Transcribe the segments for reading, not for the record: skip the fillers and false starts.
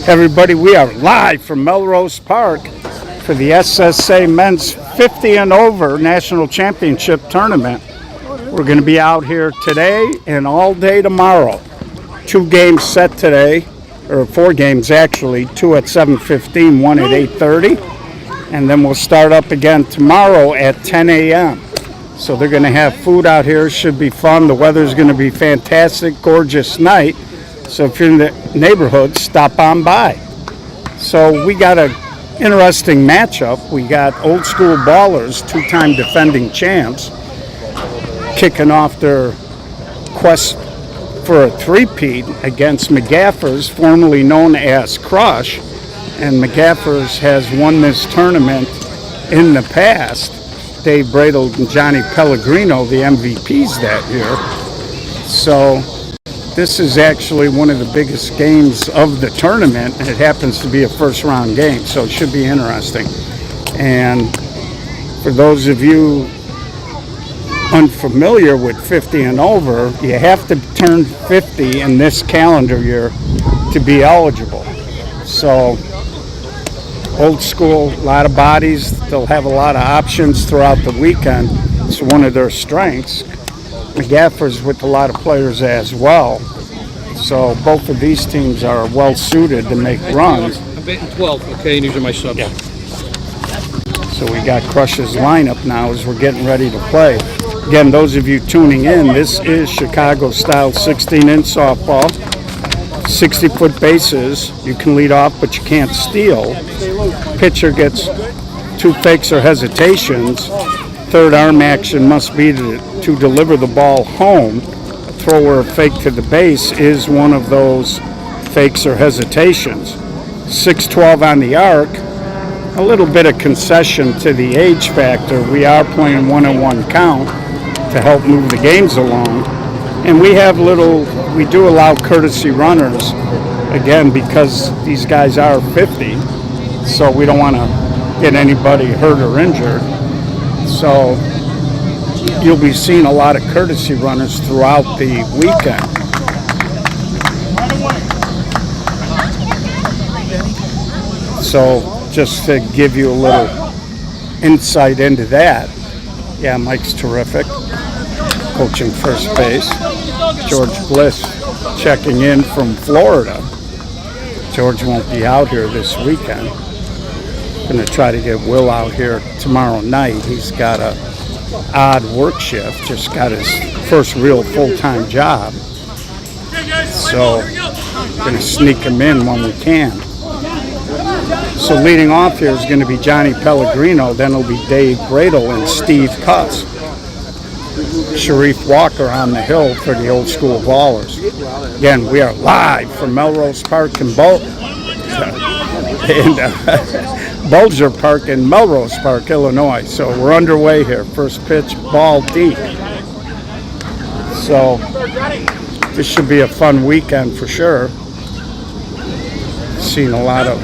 Everybody, we are live from Melrose Park for the SSA Men's 50 and Over National Championship Tournament. We're going to be out here today and all day tomorrow. 2 games set today, or 4 games actually, 2 at 7:15, 1 at 8:30. And then we'll start up again tomorrow at 10 a.m. So they're going to have food out here. Should be fun. The weather's going to be fantastic, gorgeous night. So if you're in the neighborhood, stop on by. So we got an interesting matchup. We got Old School Ballers, 2-time defending champs, kicking off their quest for a three-peat against McGaffers, formerly known as Crush. And McGaffers has won this tournament in the past. Dave Bradle and Johnny Pellegrino, the MVPs that year. So this is actually one of the biggest games of the tournament, and it happens to be a first-round game, so it should be interesting. And for those of you unfamiliar with 50 and over, you have to turn 50 in this calendar year to be eligible. So Old School, a lot of bodies. They'll have a lot of options throughout the weekend. It's one of their strengths. McGaffers with a lot of players as well. So both of these teams are well suited to make runs. I'm betting 12, okay, and these are my subs. Yeah. So we got Crush's lineup now as we're getting ready to play. Again, those of you tuning in, this is Chicago-style 16-inch softball. 60-foot bases. You can lead off, but you can't steal. Pitcher gets 2 fakes or hesitations. Third arm action must be to deliver the ball home. A throw or a fake to the base is one of those fakes or hesitations. 6-12 on the arc. A little bit of concession to the age factor. We are playing 1-on-1 count to help move the games along. And we do allow courtesy runners, again, because these guys are 50, so we don't want to get anybody hurt or injured. So you'll be seeing a lot of courtesy runners throughout the weekend. So just to give you a little insight into that, yeah, Mike's terrific, coaching first base. George Bliss checking in from Florida. George won't be out here this weekend. Going to try to get Will out here tomorrow night. He's got a odd work shift, just got his first real full-time job. So going to sneak him in when we can. So leading off here is going to be Johnny Pellegrino, then it'll be Dave Bradle and Steve Cuss. Sharif Walker on the hill for the Old School Ballers. Again, we are live from Melrose Park and Bulger Park in Melrose Park, Illinois. So we're underway here. First pitch, ball deep. So this should be a fun weekend for sure. Seen a lot of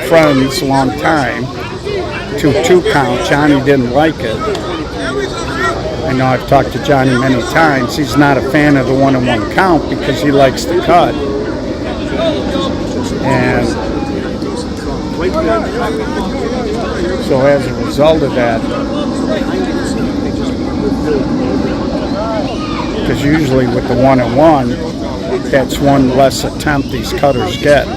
friends, long time. 2-2 count. Johnny didn't like it. I know I've talked to Johnny many times. He's not a fan of the 1-on-1 count because he likes the cut. And so as a result of that, because usually with the 1-on-1, that's one less attempt these cutters get.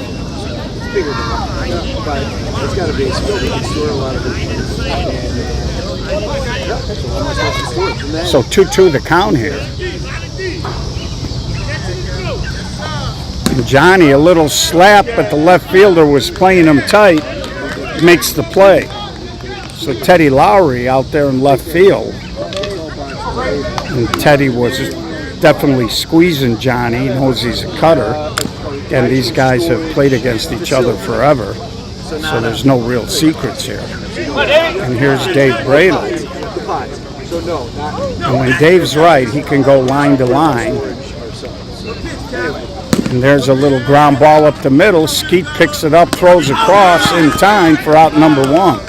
So 2-2 the count here. And Johnny, a little slap, but the left fielder was playing him tight, makes the play. So Teddy Lowry out there in left field. And Teddy was definitely squeezing Johnny. He knows he's a cutter. And these guys have played against each other forever. So there's no real secrets here. And here's Dave Bradle. And when Dave's right, he can go line to line. And there's a little ground ball up the middle. Skeet picks it up, throws across in time for out number 1.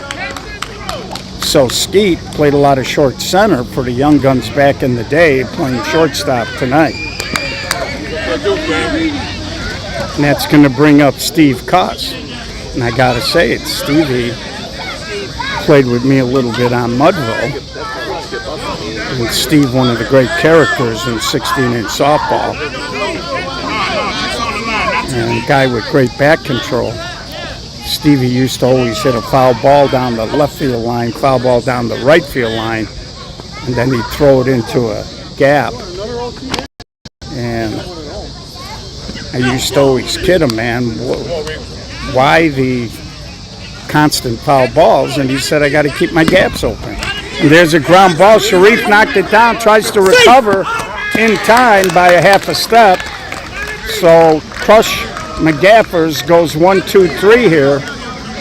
So Skeet played a lot of short center for the young guns back in the day, playing shortstop tonight. And that's going to bring up Steve Cuss. And I got to say it, Stevie played with me a little bit on Mudville. And Steve, one of the great characters in 16-inch softball. And a guy with great bat control. Stevie used to always hit a foul ball down the left field line, foul ball down the right field line, and then he'd throw it into a gap. And I used to always kid him, man, why the constant foul balls? And he said, I got to keep my gaps open. And there's a ground ball. Sharif knocked it down, tries to recover in time by a half a step. So Crush McGaffers goes 1-2-3 here.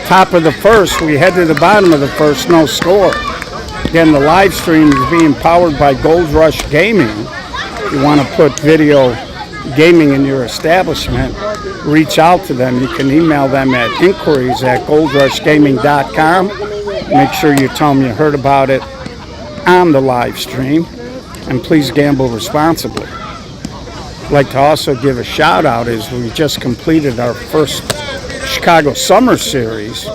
Top of the first. We head to the bottom of the first, no score. Again, the live stream is being powered by Gold Rush Gaming. If you want to put video gaming in your establishment, reach out to them. You can email them at inquiries@goldrushgaming.com. Make sure you tell them you heard about it on the live stream. And please gamble responsibly. I'd like to also give a shout out as we just completed our first Chicago Summer Series.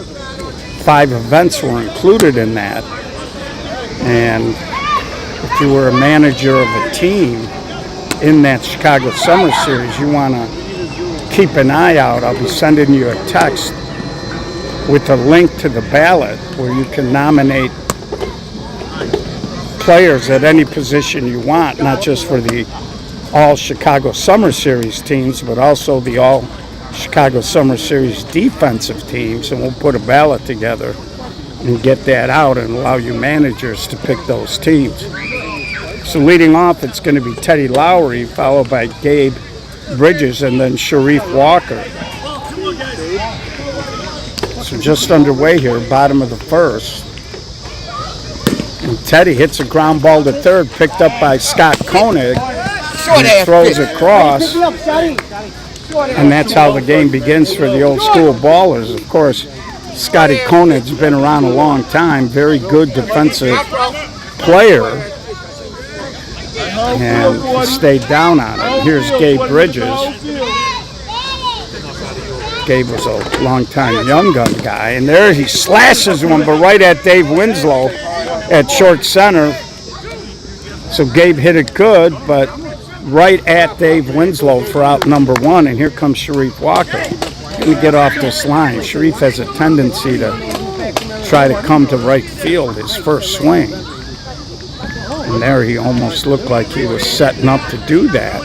5 events were included in that. And if you were a manager of a team in that Chicago Summer Series, you want to keep an eye out. I'll be sending you a text with a link to the ballot where you can nominate players at any position you want, not just for the all Chicago Summer Series teams, but also the all Chicago Summer Series defensive teams, and we'll put a ballot together and get that out and allow you managers to pick those teams. So leading off, it's going to be Teddy Lowry, followed by Gabe Bridges, and then Sharif Walker. So just underway here, bottom of the first. And Teddy hits a ground ball to third, picked up by Scott Koenig. And he throws across, and that's how the game begins for the old school ballers. Of course, Scotty Koenig's been around a long time, very good defensive player, and he stayed down on it. Here's Gabe Bridges. Gabe was a long-time young gun guy, and there he slashes one, but right at Dave Winslow at short center. So Gabe hit it good, but right at Dave Winslow for out number 1, and here comes Sharif Walker. Going to get off this line. Sharif has a tendency to try to come to right field his first swing. And there he almost looked like he was setting up to do that.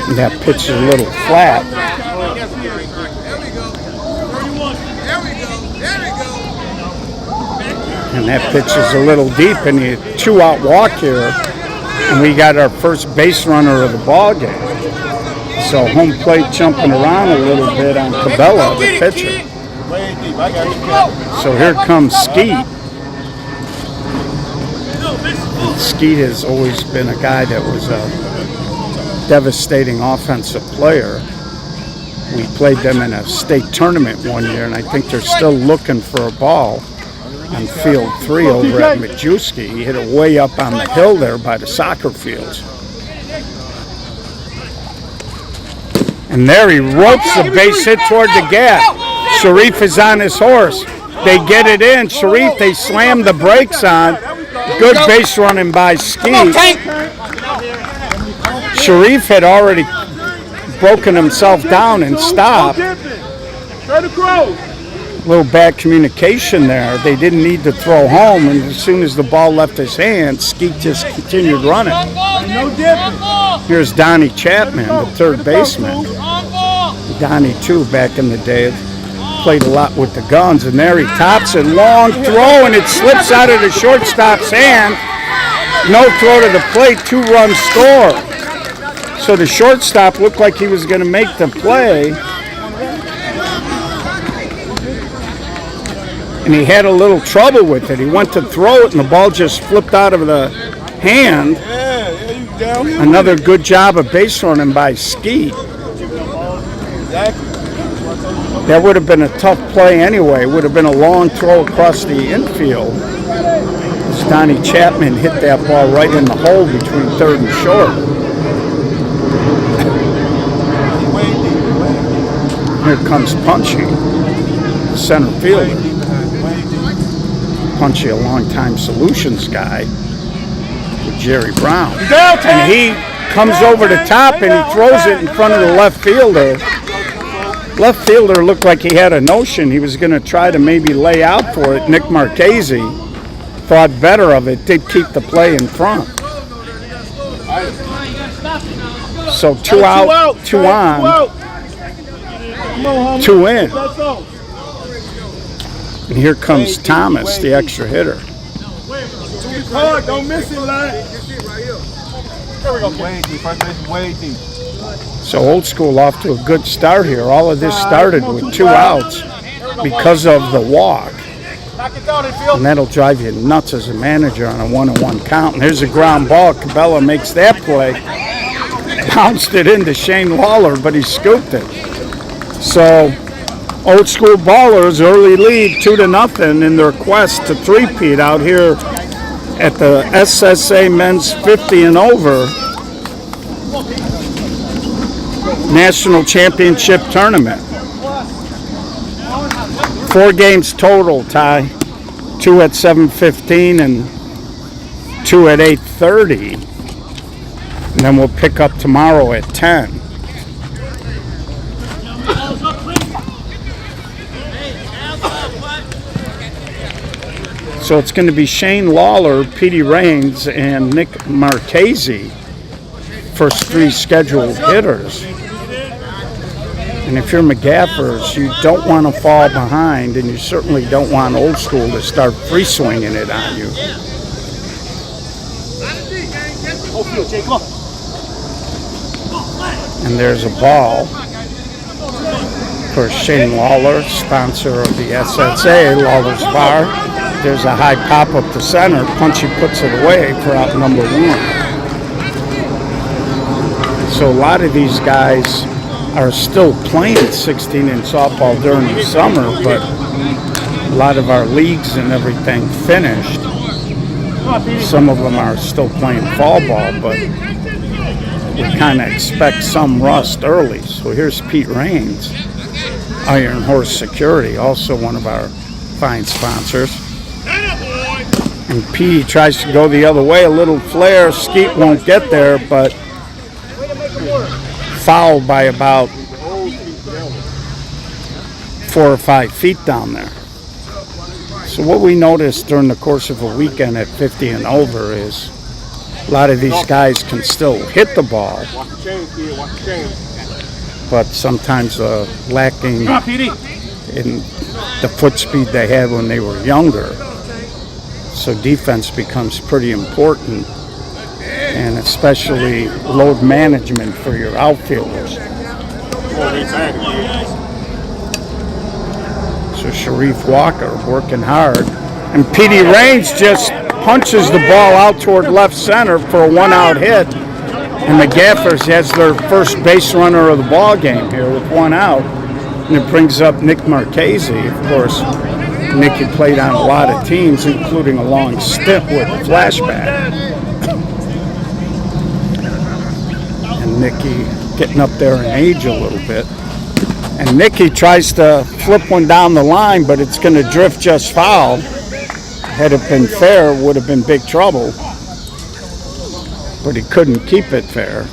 And that pitch is a little flat. And that pitch is a little deep, and you 2-out walk here, and we got our first base runner of the ball game. So home plate jumping around a little bit on Cabela, the pitcher. So here comes Skeet. And Skeet has always been a guy that was a devastating offensive player. We played them in a state tournament one year, and I think they're still looking for a ball on field 3 over at Majewski. He hit it way up on the hill there by the soccer fields. And there he ropes the base hit toward the gap. Sharif is on his horse. They get it in. Sharif, they slam the brakes on. Good base running by Skeet. Sharif had already broken himself down and stopped. A little bad communication there. They didn't need to throw home, and as soon as the ball left his hand, Skeet just continued running. Here's Donnie Chapman, the third baseman. Donnie, too, back in the day, played a lot with the guns, and there he tops it. Long throw, and it slips out of the shortstop's hand. No throw to the plate, 2-run score. So the shortstop looked like he was going to make the play. And he had a little trouble with it. He went to throw it, and the ball just flipped out of the hand. Another good job of base running by Skeet. That would have been a tough play anyway. It would have been a long throw across the infield. Donnie Chapman hit that ball right in the hole between third and short. Here comes Punchy, center fielder. Punchy, a longtime solutions guy with Jerry Brown. And he comes over the top and he throws it in front of the left fielder. Left fielder looked like he had a notion he was going to try to maybe lay out for it. Nick Marchese thought better of it, did keep the play in front. So 2 out, 2 on, 2 in. And here comes Thomas, the extra hitter. Don't miss it, lad. So Old School off to a good start here. All of this started with 2 outs because of the walk. And that'll drive you nuts as a manager on a 1-1 count. And here's a ground ball. Cabela makes that play. Bounced it into Shane Lawler, but he scooped it. So Old School Ballers early lead 2-0 in their quest to three-peat out here at the SSA Men's 50 and Over National Championship Tournament. 4 games total, Ty. 2 at 7:15 and 2 at 8:30. And then we'll pick up tomorrow at 10. So it's going to be Shane Lawler, Petey Raines, and Nick Marchese, first 3 scheduled hitters. And if you're McGaffers, you don't want to fall behind, and you certainly don't want Old School to start free swinging it on you. And there's a ball for Shane Lawler, sponsor of the SSA, Lawler's Bar. There's a high pop up to center. Punchy puts it away for out number 1. So a lot of these guys are still playing 16-inch softball during the summer, but a lot of our leagues and everything finished. Some of them are still playing fall ball, but we kind of expect some rust early. So here's Pete Raines, Iron Horse Security, also one of our fine sponsors. And P tries to go the other way, a little flare. Skeet won't get there, but fouled by about 4 or 5 feet down there. So what we noticed during the course of a weekend at 50 and Over is a lot of these guys can still hit the ball, but sometimes lacking in the foot speed they had when they were younger. So defense becomes pretty important, and especially load management for your outfielders. So Sharif Walker working hard, and Petey Raines just punches the ball out toward left center for a 1-out hit, and McGaffers has their first base runner of the ball game here with 1 out, and it brings up Nick Marchese. Of course, Nicky played on a lot of teams, including a long stint with Flashback. And Nicky getting up there in age a little bit. And Nicky tries to flip one down the line, but it's going to drift just foul. Had it been fair, would have been big trouble. But he couldn't keep it fair.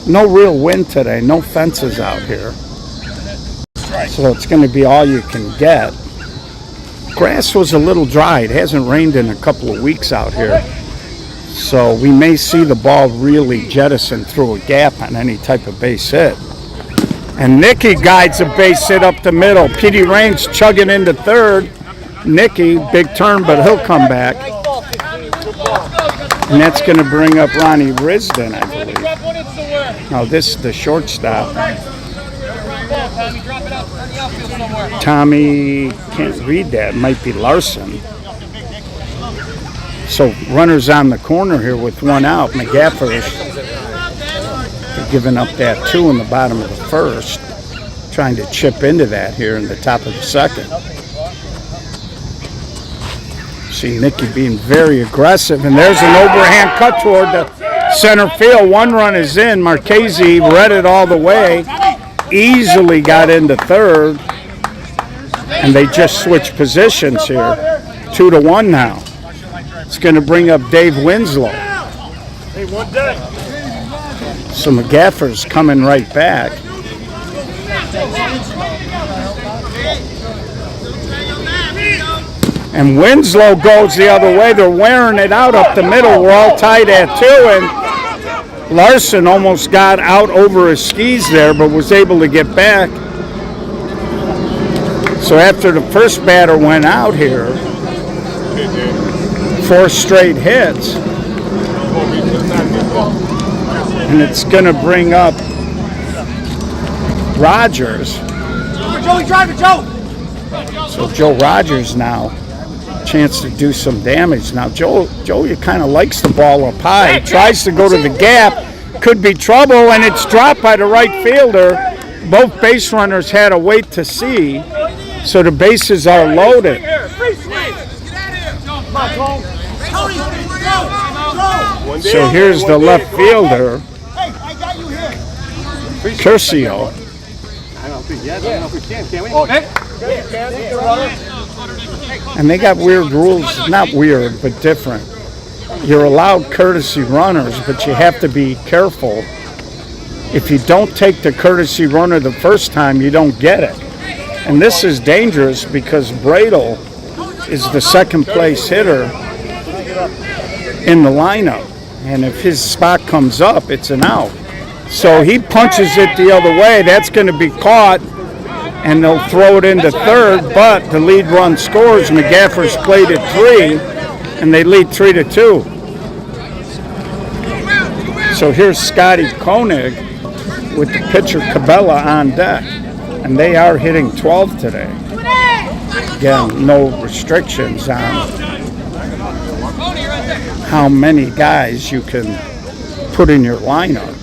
No real wind today, no fences out here. So it's going to be all you can get. Grass was a little dry. It hasn't rained in a couple of weeks out here. So we may see the ball really jettison through a gap on any type of base hit. And Nicky guides a base hit up the middle. Petey Raines chugging into third. Nicky, big turn, but he'll come back. And that's going to bring up Ronnie Risden, I believe. Now this is the shortstop. Tommy, can't read that, might be Larson. So runners on the corner here with 1 out. McGaffers giving up that 2 in the bottom of the first, trying to chip into that here in the top of the second. See Nicky being very aggressive, and there's an overhand cut toward the center field. 1 run is in. Marchese read it all the way. easily got into third, and they just switched positions here. 2-1 now. It's going to bring up Dave Winslow. So McGaffers coming right back. And Winslow goes the other way. They're wearing it out up the middle. We're all tied at 2, and Larson almost got out over his skis there, but was able to get back. So after the first batter went out here, 4 straight hits, and it's going to bring up Rogers. Joey, drive it, Joe. So Joe Rogers now, chance to do some damage. Now Joe kind of likes the ball up high. Tries to go to the gap, could be trouble, and it's dropped by the right fielder. Both base runners had to wait to see, so the bases are loaded. So here's the left fielder, Curcio. And they got weird rules, not weird, but different. You're allowed courtesy runners, but you have to be careful. If you don't take the courtesy runner the first time, you don't get it. And this is dangerous because Bradle is the second place hitter in the lineup. And if his spot comes up, it's an out. So he punches it the other way. That's going to be caught, and they'll throw it into third, but the lead run scores. McGaffers played at 3, and they lead 3-2. So here's Scotty Koenig with the pitcher Cabela on deck, and they are hitting 12 today. Again, no restrictions on how many guys you can put in your lineup.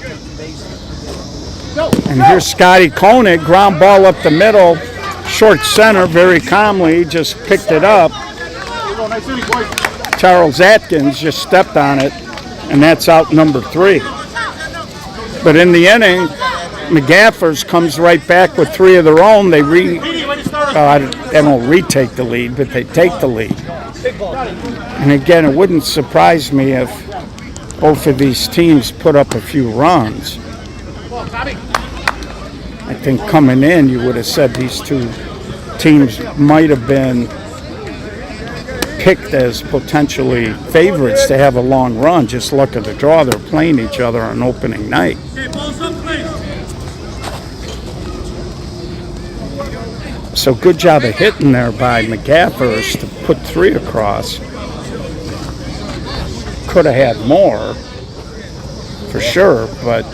And here's Scotty Koenig, ground ball up the middle, short center, very calmly, just picked it up. Charles Atkins just stepped on it, and that's out number 3. But in the inning, McGaffers comes right back with 3 of their own. They don't retake the lead, but they take the lead. And again, it wouldn't surprise me if both of these teams put up a few runs. I think coming in, you would have said these two teams might have been picked as potentially favorites to have a long run. Just look at the draw. They're playing each other on opening night. So good job of hitting there by McGaffers to put 3 across. Could have had more, for sure, but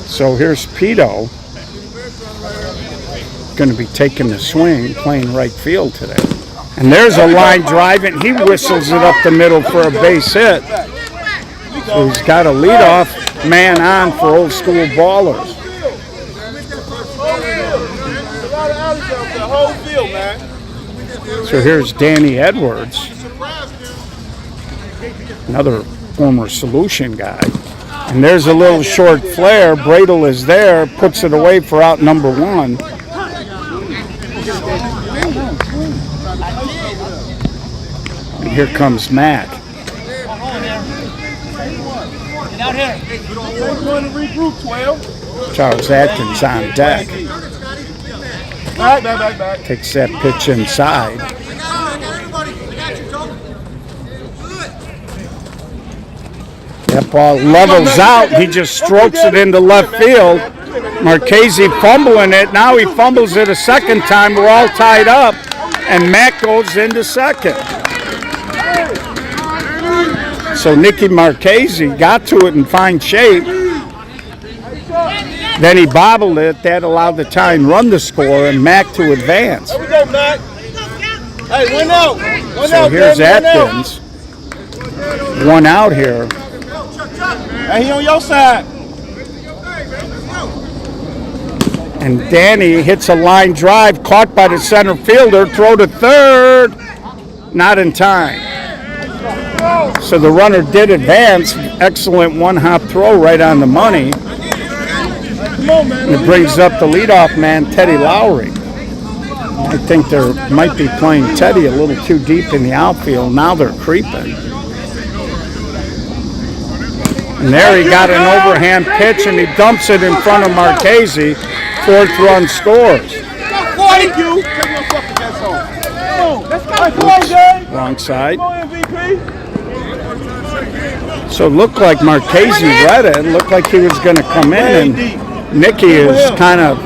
so here's Pito, going to be taking the swing, playing right field today. And there's a line drive, and he whistles it up the middle for a base hit. So he's got a leadoff man on for old school ballers. So here's Danny Edwards, another former Solution guy. And there's a little short flare. Bradle is there, puts it away for out number 1. And here comes Mac. Charles Atkins on deck. Takes that pitch inside. That ball levels out. He just strokes it into left field. Marchese fumbling it. Now he fumbles it a second time. We're all tied up. And Mac goes into second. So Nicky Marchese got to it in fine shape. Then he bobbled it. That allowed the tying run to score and Mac to advance. There we go, Mac. Hey, one out. So here's Atkins. 1 out here. Hey, he on your side. And Danny hits a line drive, caught by the center fielder, throw to third, not in time. So the runner did advance. Excellent one-hop throw right on the money. And it brings up the leadoff man, Teddy Lowry. I think they might be playing Teddy a little too deep in the outfield. Now they're creeping. And there he got an overhand pitch, and he dumps it in front of Marchese. Fourth run scores. Thank you. Oops, wrong side. So it looked like Marchese read it. It looked like he was going to come in, and Nicky is kind of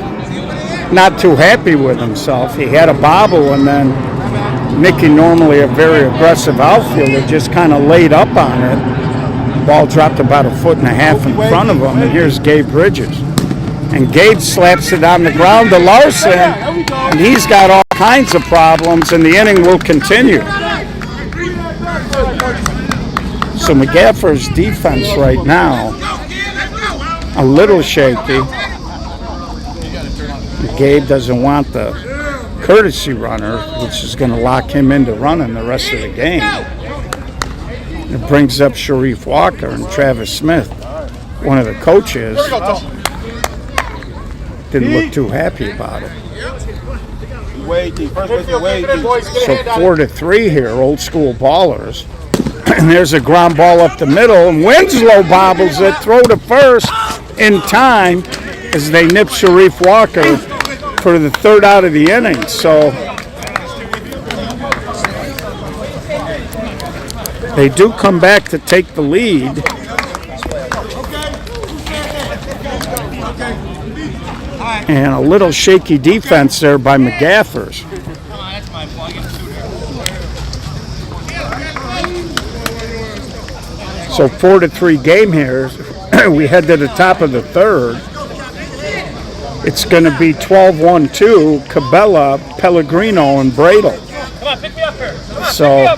not too happy with himself. He had a bobble, and then Nicky, normally a very aggressive outfielder, just kind of laid up on it. Ball dropped about 1.5 feet in front of him, and here's Gabe Bridges. And Gabe slaps it on the ground to Larson, and he's got all kinds of problems, and the inning will continue. So McGaffers' defense right now, a little shaky. Gabe doesn't want the courtesy runner, which is going to lock him into running the rest of the game. It brings up Sharif Walker and Travis Smith, one of the coaches. Didn't look too happy about it. So 4-3 here, old school ballers. And there's a ground ball up the middle, and Winslow bobbles it, throw to first in time as they nip Sharif Walker for the third out of the inning. So they do come back to take the lead. And a little shaky defense there by McGaffers. So 4-3 game here. We head to the top of the third. It's going to be 12-1-2, Cabela, Pellegrino, and Bradle. Come on, pick me up here. So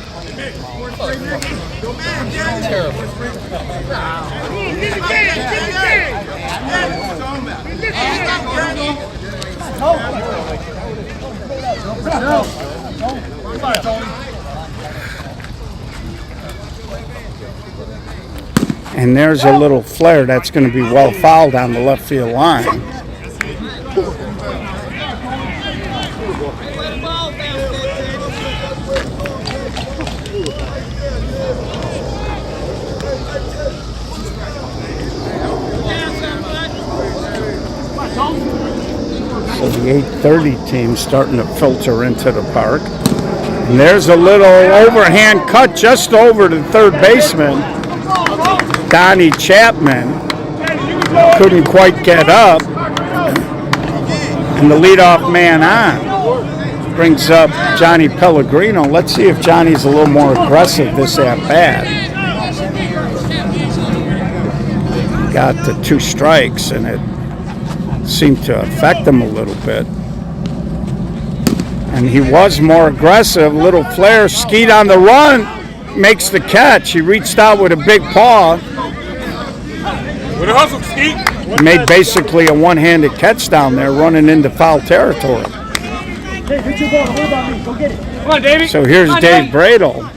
and there's a little flare that's going to be well fouled on the left field line. So the 8:30 team starting to filter into the park. And there's a little overhand cut just over to the third baseman, Donnie Chapman. Couldn't quite get up. And the leadoff man on brings up Johnny Pellegrino. Let's see if Johnny's a little more aggressive this at-bat. Got the 2 strikes, and it seemed to affect him a little bit. And he was more aggressive. Little flare, Skeet on the run, makes the catch. He reached out with a big paw. With a hustle, Skeet. Made basically a one-handed catch down there, running into foul territory. Come on, Davey. So here's Dave Bradle.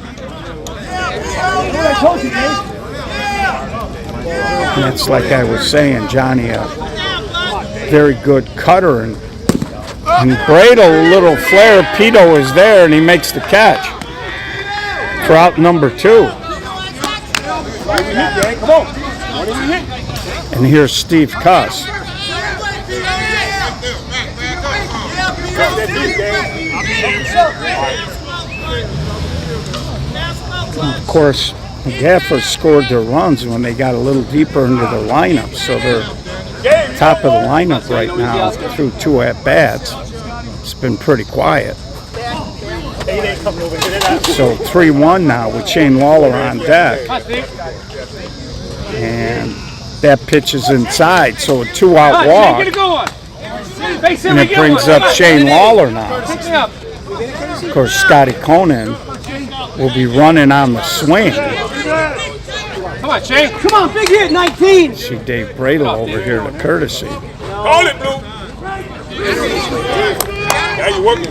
And that's like I was saying, Johnny, a very good cutter, and Bradle, a little flare. Pito is there, and he makes the catch for out number 2. And here's Steve Cuss. Of course, McGaffers scored their runs when they got a little deeper into the lineup, so they're top of the lineup right now through 2 at-bats. It's been pretty quiet. So 3-1 now with Shane Waller on deck. And that pitch is inside, so a 2-out walk. And it brings up Shane Waller now. Of course, Scotty Conan will be running on the swing. Come on, Shane. Come on, big hit, 19. See Dave Bradle over here to courtesy. Call it, Blue.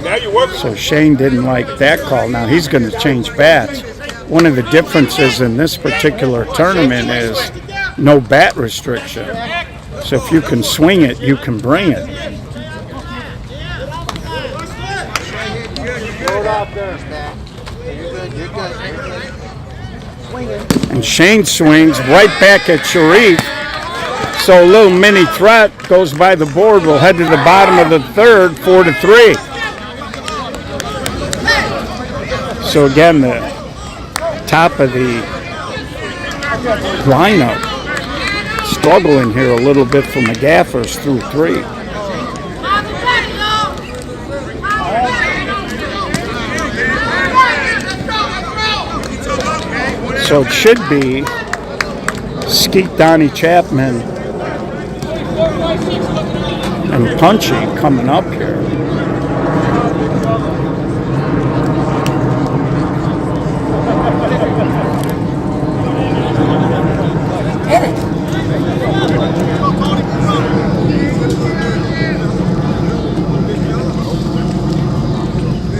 Now you're working. So Shane didn't like that call. Now he's going to change bats. one of the differences in this particular tournament is no bat restriction. So if you can swing it, you can bring it. And Shane swings right back at Sharif. So a little mini threat goes by the board. We'll head to the bottom of the third, 4-3. So again, the top of the lineup struggling here a little bit for McGaffers through 3. So it should be Skeet, Donnie Chapman, and Punchy coming up here.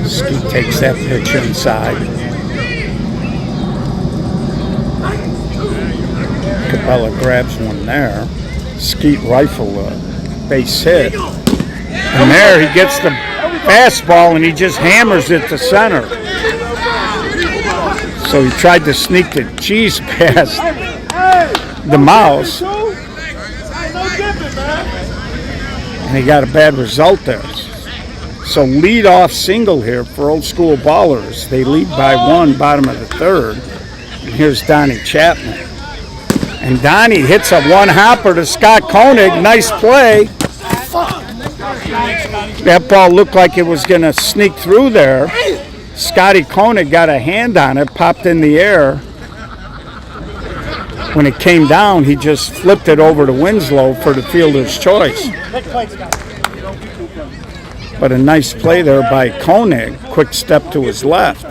Skeet takes that pitch inside. Capella grabs one there. Skeet rifle a base hit. And there he gets the fastball and he just hammers it to center. So he tried to sneak the cheese past the mouse. And he got a bad result there. So lead-off single here for Old School Ballers. They lead by 1, bottom of the third. And here's Donnie Chapman. And Donnie hits a one-hopper to Scott Koenig. Nice play. That ball looked like it was going to sneak through there. Scotty Koenig got a hand on it, popped in the air. When it came down, he just flipped it over to Winslow for the fielder's choice. But a nice play there by Koenig. Quick step to his left.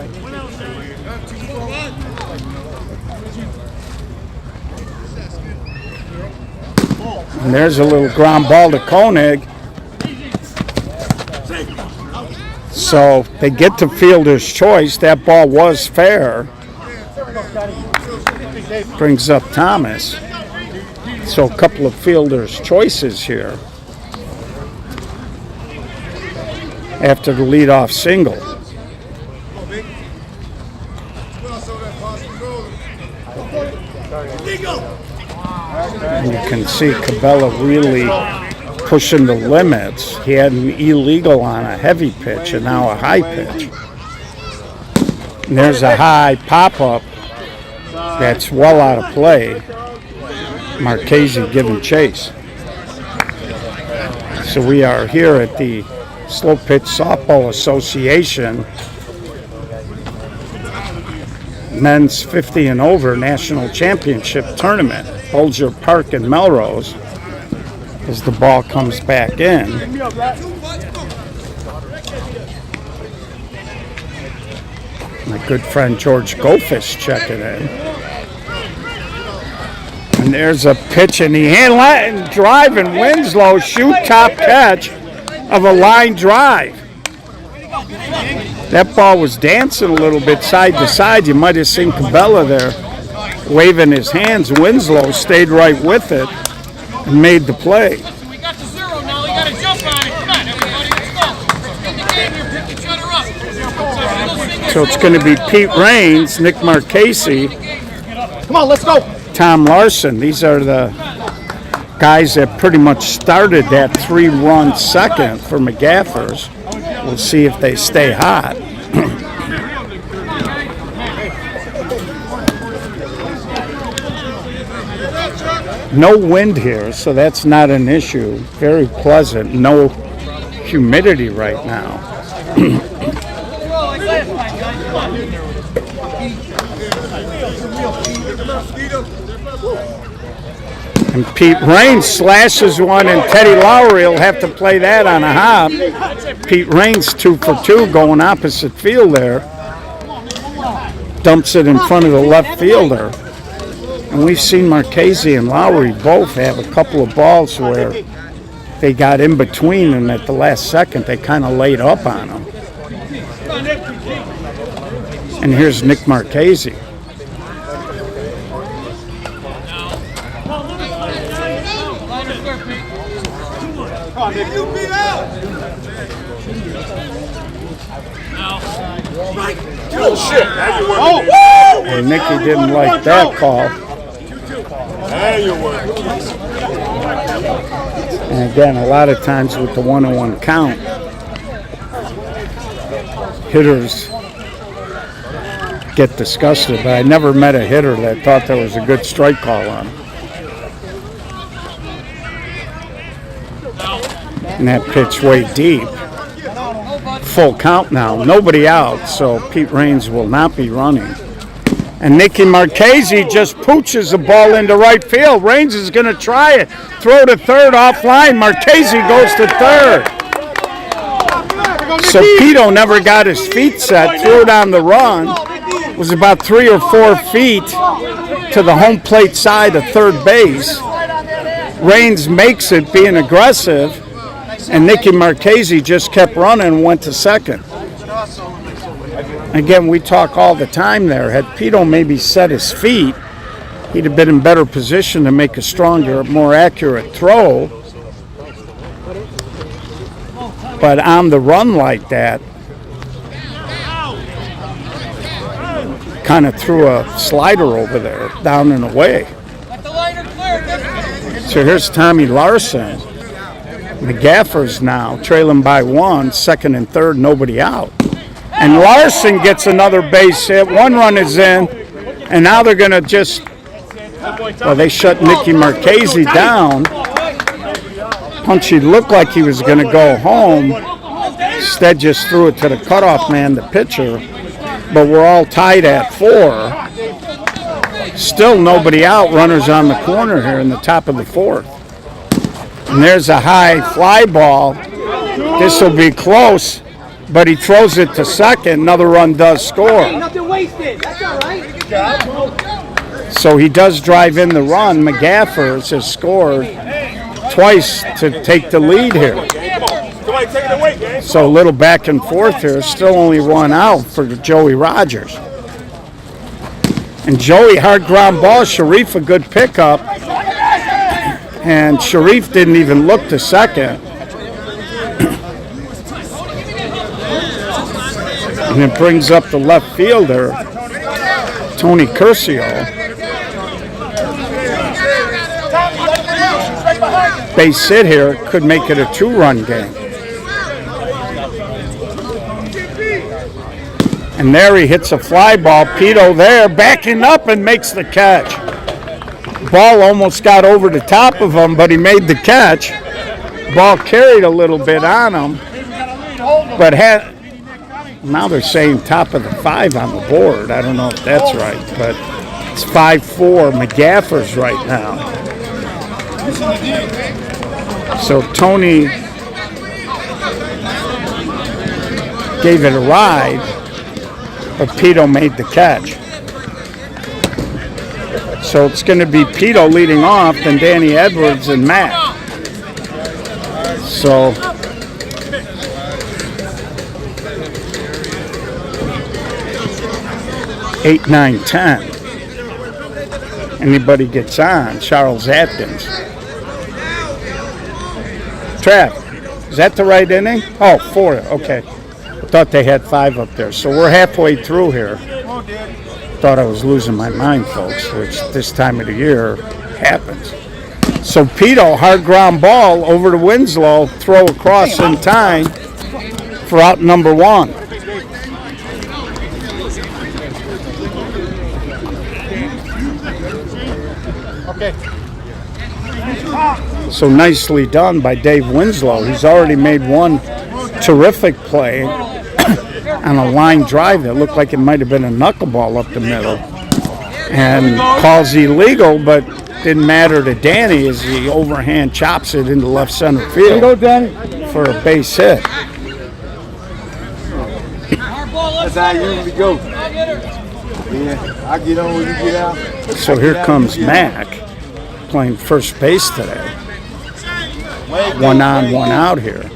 And there's a little ground ball to Koenig. So they get to fielder's choice. That ball was fair. Brings up Thomas. So a couple of fielder's choices here after the leadoff single. And you can see Cabela really pushing the limits. He had an illegal on a heavy pitch and now a high pitch. And there's a high pop-up that's well out of play. Marchese giving chase. So we are here at the Slow Pitch Softball Association Men's 50 and Over National Championship Tournament, Bulger Park in Melrose, as the ball comes back in. My good friend George Gofish checking in. And there's a pitch in the hand, Latin drive, and Winslow shoot top catch of a line drive. That ball was dancing a little bit side to side. You might have seen Cabela there waving his hands. Winslow stayed right with it and made the play. We got the 0 now. We got to jump on it. Come on, everybody, let's go. In the game here, pick each other up. So it's going to be Pete Raines, Nick Marchese, Come on, let's go. Tom Larson. These are the guys that pretty much started that 3-run second for McGaffers. We'll see if they stay hot. No wind here, so that's not an issue. Very pleasant. No humidity right now. And Pete Raines slashes one, and Teddy Lowry will have to play that on a hop. Pete Raines 2 for 2 going opposite field there. Dumps it in front of the left fielder. And we've seen Marchese and Lowry both have a couple of balls where they got in between, and at the last second they kind of laid up on them. And here's Nick Marchese. Oh, shit. Now you're working. And Nicky didn't like that call. Now you're working. And again, a lot of times with the 1-on-1 count, hitters get disgusted, but I never met a hitter that thought there was a good strike call on him. And that pitch way deep. Full count now, nobody out, so Pete Raines will not be running. And Nicky Marchese just pooches the ball into right field. Raines is going to try it. Throw to third offline. Marchese goes to third. So Pito never got his feet set, threw it on the run. It was about 3 or 4 feet to the home plate side of third base. Raines makes it being aggressive, and Nicky Marchese just kept running and went to second. Again, we talk all the time there. Had Pito maybe set his feet, he'd have been in better position to make a stronger, more accurate throw. But on the run like that, kind of threw a slider over there, down and away. So here's Tommy Larson. McGaffers now trailing by 1, second and third, nobody out. And Larson gets another base hit. 1 run is in, and now they're going to just, well, they shut Nicky Marchese down. Punchy looked like he was going to go home. Instead, just threw it to the cutoff man, the pitcher. But we're all tied at 4. Still nobody out. Runners on the corner here in the top of the 4th. And there's a high fly ball. This will be close, but he throws it to second. Another run does score. Nothing wasted. That's all right. So he does drive in the run. McGaffers has scored twice to take the lead here. Somebody take it away, gang. So a little back and forth here. Still only 1 out for Joey Rogers. And Joey, hard ground ball. Sharif, a good pickup. And Sharif didn't even look to second. And it brings up the left fielder, Tony Curcio. Base hit here, could make it a 2-run game. And there he hits a fly ball. Pito there, backing up and makes the catch. Ball almost got over the top of him, but he made the catch. Ball carried a little bit on him, but now they're saying top of the 5 on the board. I don't know if that's right, but it's 5-4 McGaffers right now. So Tony gave it a ride, but Pito made the catch. So it's going to be Pito leading off, then Danny Edwards and Matt. So 8, 9, 10. Anybody gets on, Charles Atkins. Trav, is that the right inning? Oh, 4, okay. I thought they had 5 up there. So we're halfway through here. Thought I was losing my mind, folks, which this time of the year happens. So Pito, hard ground ball over to Winslow, throw across in time for out number 1. So nicely done by Dave Winslow. He's already made 1 terrific play on a line drive that looked like it might have been a knuckleball up the middle. And calls illegal, but didn't matter to Danny as he overhand chops it into left center field for a base hit. That's how you usually go. Yeah, I get on when you get out. So here comes Mac playing first base today. 1 on, 1 out here.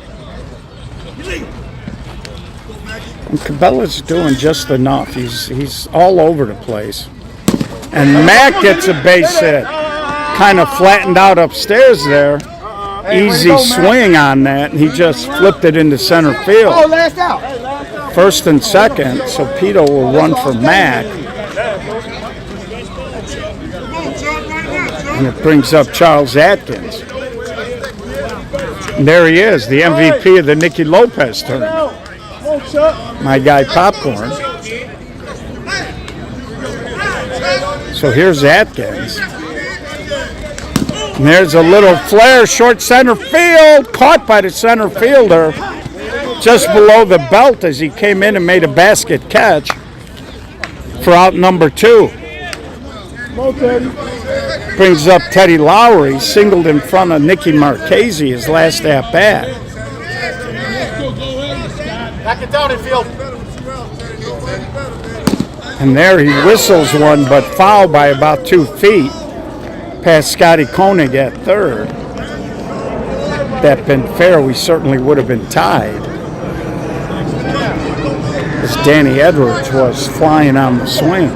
And Cabela's doing just enough. He's all over the place. And Mac gets a base hit. Kind of flattened out upstairs there. Easy swing on that, and he just flipped it into center field. Oh, last out. First and second, so Pito will run for Mac. And it brings up Charles Atkins. And there he is, the MVP of the Nicky Lopez tournament. My guy Popcorn. So here's Atkins. And there's a little flare, short center field, caught by the center fielder just below the belt as he came in and made a basket catch for out number 2. Brings up Teddy Lowry, singled in front of Nicky Marchese his last at bat. Back it down in field. And there he whistles one, but foul by about 2 feet. Past Scotty Koenig at third. If that been fair, we certainly would have been tied. As Danny Edwards was flying on the swing.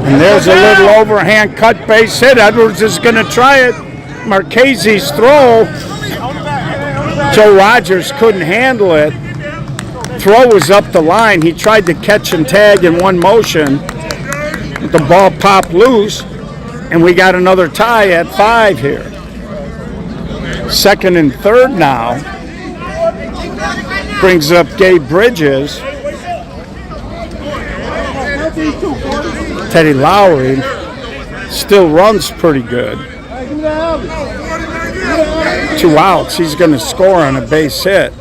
And there's a little overhand cut base hit. Edwards is going to try it. Marchese's throw. Joe Rogers couldn't handle it. Throw was up the line. He tried to catch and tag in one motion. The ball popped loose, and we got another tie at 5 here. Second and third now. Brings up Gabe Bridges. Teddy Lowry still runs pretty good. 2 outs. He's going to score on a base hit.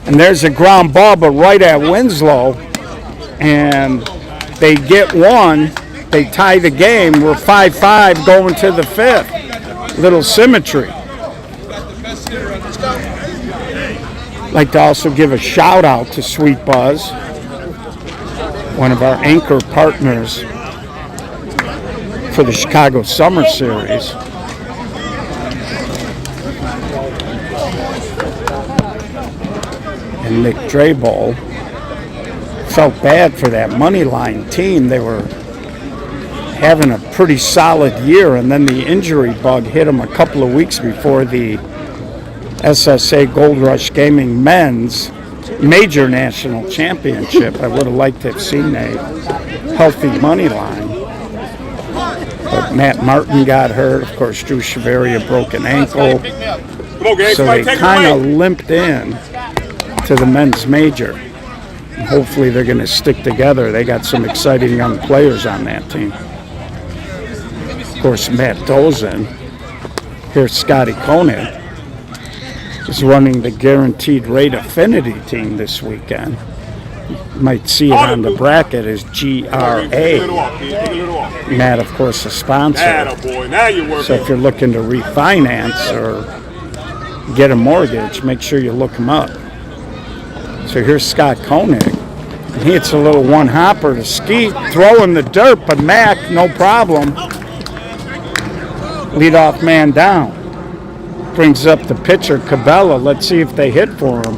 And there's a ground ball, but right at Winslow. And they get one. They tie the game. We're 5-5 going to the 5th. Little symmetry. I'd like to also give a shout out to Sweet Buzz, one of our anchor partners for the Chicago Summer Series. And Nick Drabel felt bad for that Moneyline team. They were having a pretty solid year, and then the injury bug hit them a couple of weeks before the SSA Gold Rush Gaming Men's Major National Championship. I would have liked to have seen a healthy Moneyline. But Matt Martin got hurt. Of course, Drew Chevalier a broken ankle. So they kind of limped in to the men's major. And hopefully they're going to stick together. They got some exciting young players on that team. Of course, Matt Dozen. Here's Scotty Koenig. Is running the Guaranteed Rate Affinity team this weekend. You might see it on the bracket as GRA. Matt, of course, a sponsor. So if you're looking to refinance or get a mortgage, make sure you look him up. So here's Scott Koenig. He hits a little one-hopper to Skeet, throwing the dirt, but Mac, no problem. Leadoff man down. Brings up the pitcher, Cabela. Let's see if they hit for him.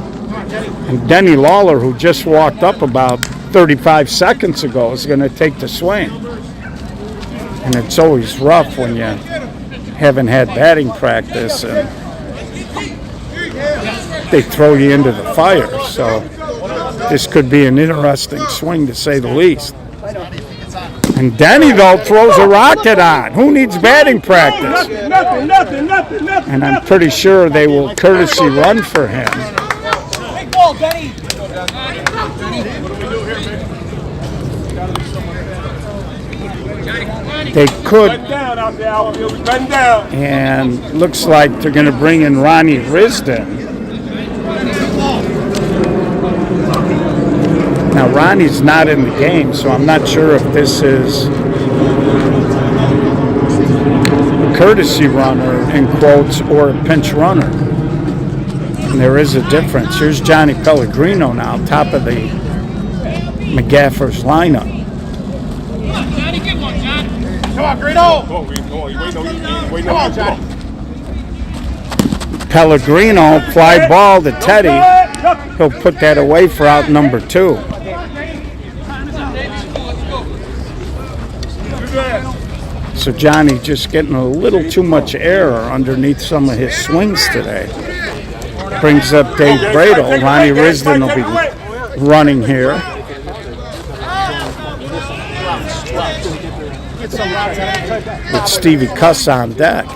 And Denny Lawler, who just walked up about 35 seconds ago, is going to take the swing. And it's always rough when you haven't had batting practice and they throw you into the fire. So this could be an interesting swing, to say the least. And Denny, though, throws a rocket on. Who needs batting practice? And I'm pretty sure they will courtesy run for him. Big ball, Denny. They could. Bend down out there, Alan. He'll be bend down. And looks like they're going to bring in Ronnie Risden. Now, Ronnie's not in the game, so I'm not sure if this is a courtesy runner, in quotes, or a pinch runner. And there is a difference. Here's Johnny Pellegrino now, top of the McGaffers lineup. Johnny, get one, John. Come on, Greeno. Come on, you wait, no, you wait, no. Come on, Johnny. Pellegrino, fly ball to Teddy. He'll put that away for out number 2. So Johnny just getting a little too much air underneath some of his swings today. Brings up Dave Bradle. Ronnie Risden will be running here. With Stevie Cuss on deck.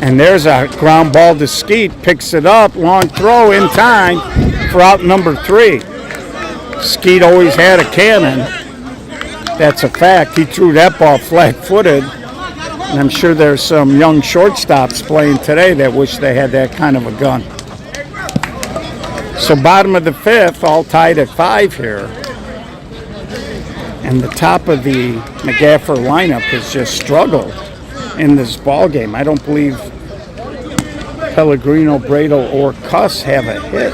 And there's a ground ball to Skeet. Picks it up. Long throw in time for out number 3. Skeet always had a cannon. That's a fact. He threw that ball flat-footed. And I'm sure there's some young shortstops playing today that wish they had that kind of a gun. So bottom of the 5th, all tied at 5 here. And the top of the McGaffer lineup has just struggled in this ball game. I don't believe Pellegrino, Bradle, or Cuss have a hit.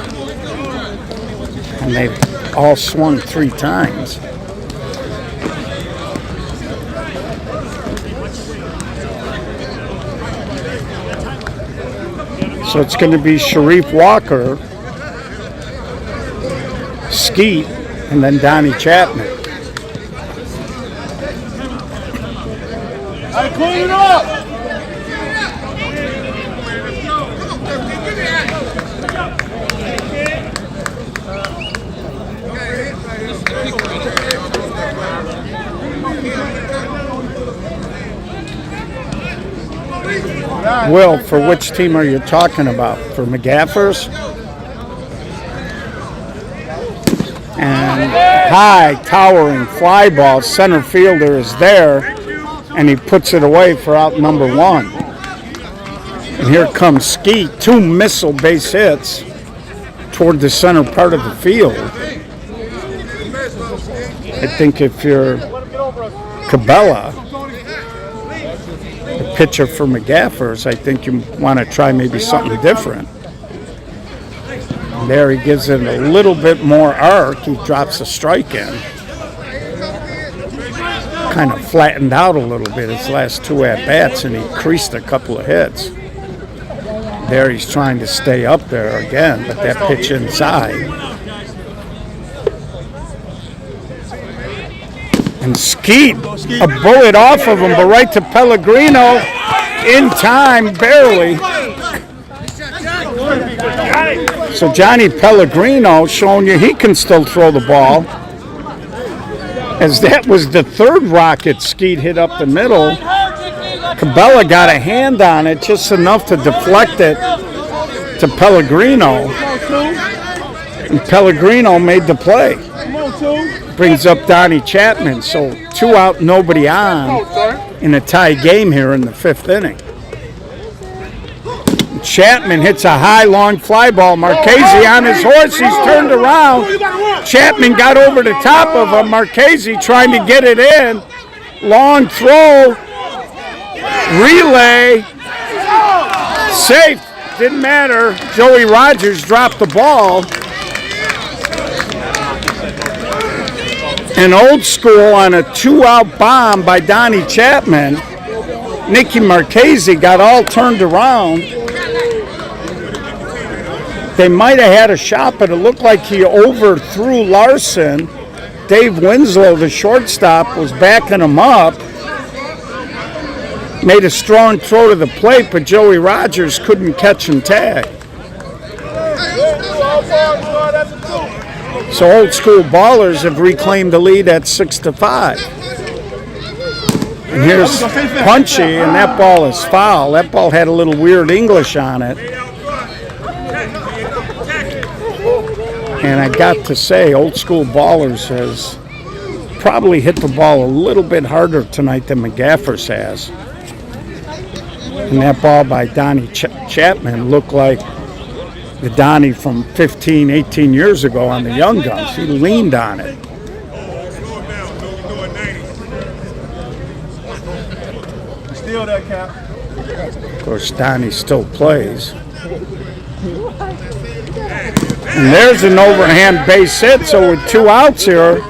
And they've all swung 3 times. So it's going to be Sharif Walker, Skeet, and then Donnie Chapman. I clean it up. Will, for which team are you talking about? For McGaffers? And high, towering fly ball. Center fielder is there, and he puts it away for out number 1. And here comes Skeet. 2 missile base hits toward the center part of the field. I think if you're Cabela, the pitcher for McGaffers, I think you want to try maybe something different. And there he gives it a little bit more arc. He drops a strike in. Kind of flattened out a little bit his last 2 at-bats, and he creased a couple of hits. There he's trying to stay up there again, but that pitch inside. And Skeet, a bullet off of him, but right to Pellegrino, in time, barely. So Johnny Pellegrino showing you he can still throw the ball. As that was the 3rd rocket Skeet hit up the middle. Cabela got a hand on it, just enough to deflect it to Pellegrino. And Pellegrino made the play. Brings up Donnie Chapman, so 2 out, nobody on in a tie game here in the 5th inning. Chapman hits a high, long fly ball. Marchese on his horse. He's turned around. Chapman got over the top of him. Marchese trying to get it in. Long throw. Relay. Safe. Didn't matter. Joey Rogers dropped the ball. And Old School on a 2-out bomb by Donnie Chapman. Nicky Marchese got all turned around. They might have had a shot, but it looked like he overthrew Larson. Dave Winslow, the shortstop, was backing him up. Made a strong throw to the plate, but Joey Rogers couldn't catch and tag. So Old School Ballers have reclaimed the lead at 6-5. And here's Punchy, and that ball is foul. That ball had a little weird English on it. And I got to say, Old School Ballers has probably hit the ball a little bit harder tonight than McGaffers has. And that ball by Donnie Chapman looked like the Donnie from 15, 18 years ago on the Young Guns. He leaned on it. Steal that, Cap. Of course, Donnie still plays. And there's an overhand base hit, so with 2 outs here,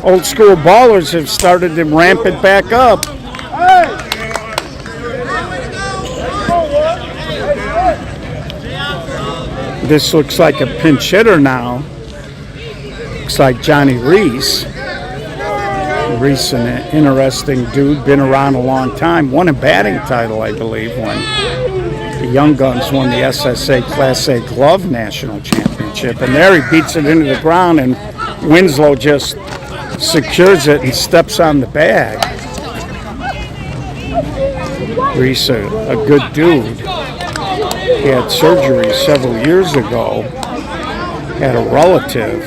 Old School Ballers have started to ramp it back up. Hey! This looks like a pinch hitter now. Looks like Johnny Reese. Reese, an interesting dude, been around a long time. Won a batting title, I believe, when the Young Guns won the SSA Class A Glove National Championship. And there he beats it into the ground, and Winslow just secures it and steps on the bag. Reese, a good dude. He had surgery several years ago. Had a relative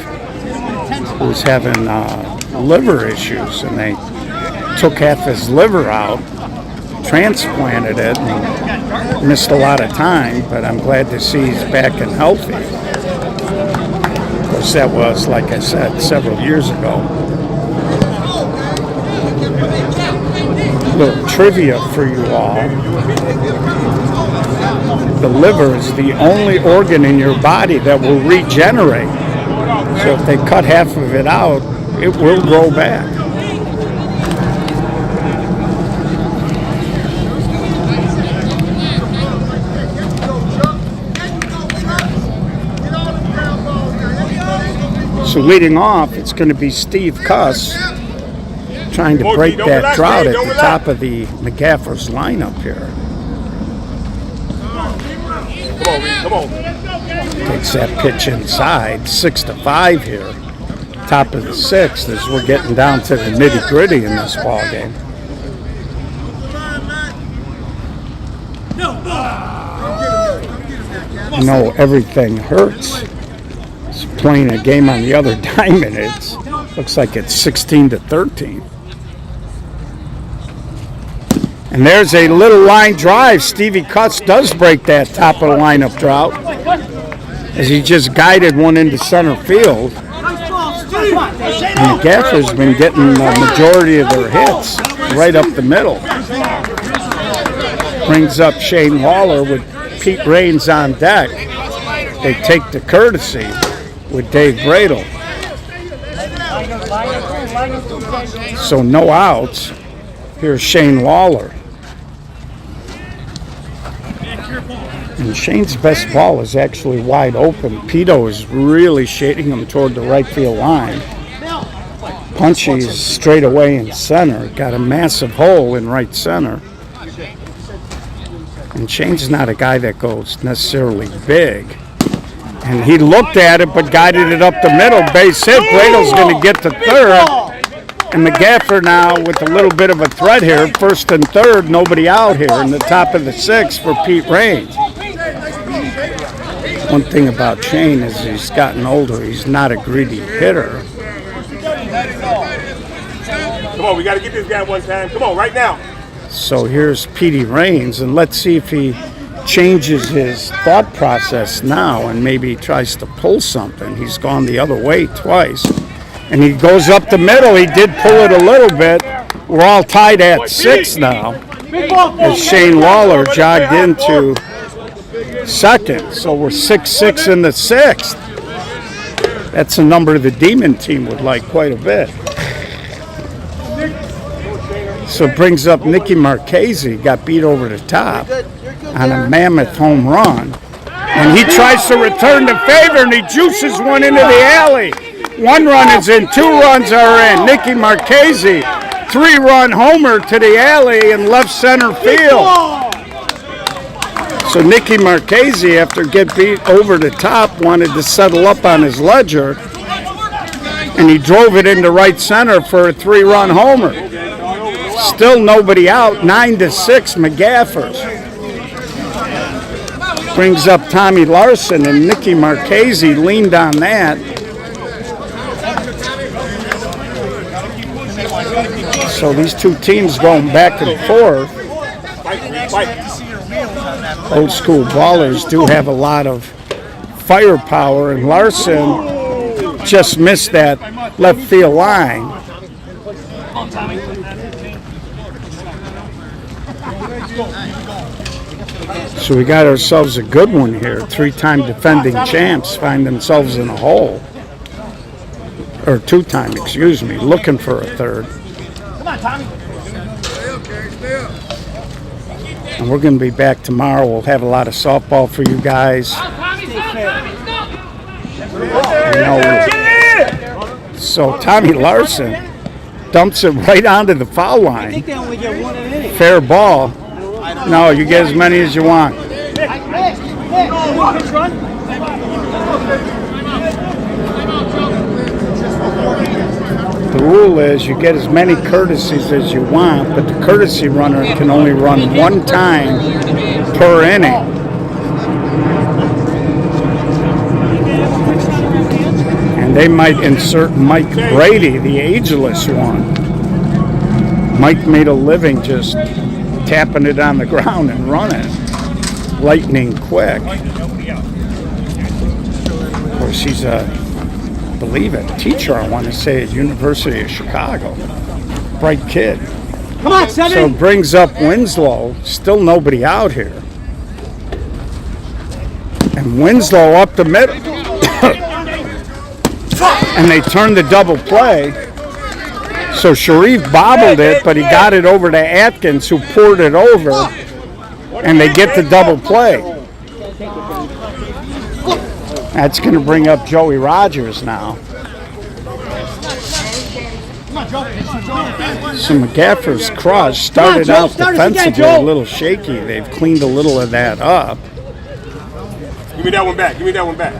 who was having liver issues, and they took half his liver out, transplanted it, and missed a lot of time, but I'm glad to see he's back and healthy. Of course, that was, like I said, several years ago. A little trivia for you all. The liver is the only organ in your body that will regenerate. So if they cut half of it out, it will grow back. So leading off, it's going to be Steve Cuss trying to break that drought at the top of the McGaffers lineup here. Come on. Takes that pitch inside, 6-5 here. Top of the sixth as we're getting down to the nitty-gritty in this ball game. You know, everything hurts. It's playing a game on the other diamond. It looks like it's 16-13. And there's a little line drive. Stevie Cuss does break that top of the lineup drought as he just guided one into center field. And McGaffers been getting the majority of their hits right up the middle. Brings up Shane Waller with Pete Raines on deck. They take the courtesy with Dave Bradle. So no outs. Here's Shane Waller. And Shane's best ball is actually wide open. Pito is really shading him toward the right field line. Punchy is straight away in center. Got a massive hole in right center. And Shane's not a guy that goes necessarily big. And he looked at it but guided it up the middle. Base hit. Bradle's going to get to third. And McGaffer now with a little bit of a threat here. First and third, nobody out here in the top of the sixth for Pete Raines. One thing about Shane is he's gotten older. He's not a greedy hitter. Come on, we got to get this guy one time. Come on, right now. So here's Petey Raines, and let's see if he changes his thought process now and maybe tries to pull something. He's gone the other way twice. And he goes up the middle. He did pull it a little bit. We're all tied at 6 now as Shane Waller jogged into second. So we're 6-6 in the sixth. That's a number the Demon team would like quite a bit. So it brings up Nicky Marchese, got beat over the top on a mammoth home run. And he tries to return the favor, and he juices one into the alley. 1 run is in, 2 runs are in. Nicky Marchese, 3-run homer to the alley in left center field. So Nicky Marchese, after getting beat over the top, wanted to settle up on his ledger, and he drove it into right center for a 3-run homer. Still nobody out, 9-6 McGaffers. Brings up Tommy Larson, and Nicky Marchese leaned on that. So these two teams going back and forth. Old school ballers do have a lot of firepower, and Larson just missed that left field line. So we got ourselves a good one here. 3-time defending champs find themselves in a hole. Or 2-time, excuse me, looking for a third. Come on, Tommy. And we're going to be back tomorrow. We'll have a lot of softball for you guys. Tommy's out, Tommy. So Tommy Larson dumps it right onto the foul line. They only get one in any. Fair ball. No, you get as many as you want. The rule is you get as many courtesies as you want, but the courtesy runner can only run one time per inning. And they might insert Mike Brady, the ageless one. Mike made a living just tapping it on the ground and running, lightning quick. Of course, he's I believe a teacher, I want to say, at University of Chicago. Bright kid. Come on, seven. So it brings up Winslow. Still nobody out here. And Winslow up the middle. And they turn the double play. So Sharif bobbled it, but he got it over to Atkins, who poured it over. And they get the double play. That's going to bring up Joey Rogers now. So McGaffers' crush started out defensively a little shaky. They've cleaned a little of that up. Give me that one back. Give me that one back.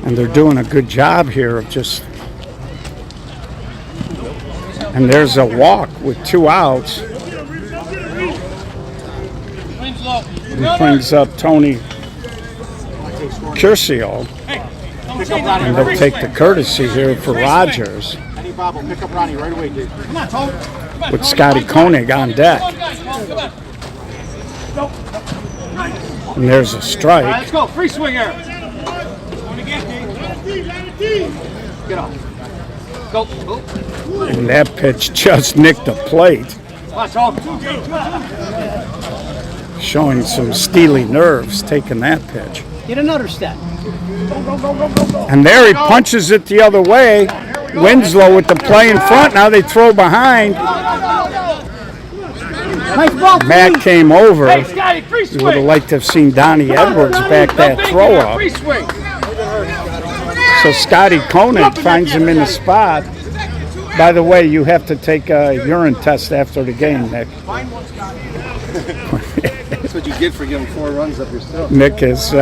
And they're doing a good job here of just... And there's a walk with 2 outs. He brings up Tony Curcio. And they'll take the courtesy here for Rogers. Pick up Ronnie right away, dude. With Scotty Koenig on deck. And there's a strike. Let's go. Free swing here. Get off. Go. And that pitch just nicked the plate. Showing some steely nerves taking that pitch. Get another step. And there he punches it the other way. Winslow with the play in front. Now they throw behind. Matt came over. Hey, Scotty, free You swing. would have liked to have seen Donnie Edwards back that throw up. Free swing. So Scotty Koenig finds him in the spot. By the way, you have to take a urine test after the game, Nick. That's what you get for giving 4 runs up your still. Nick is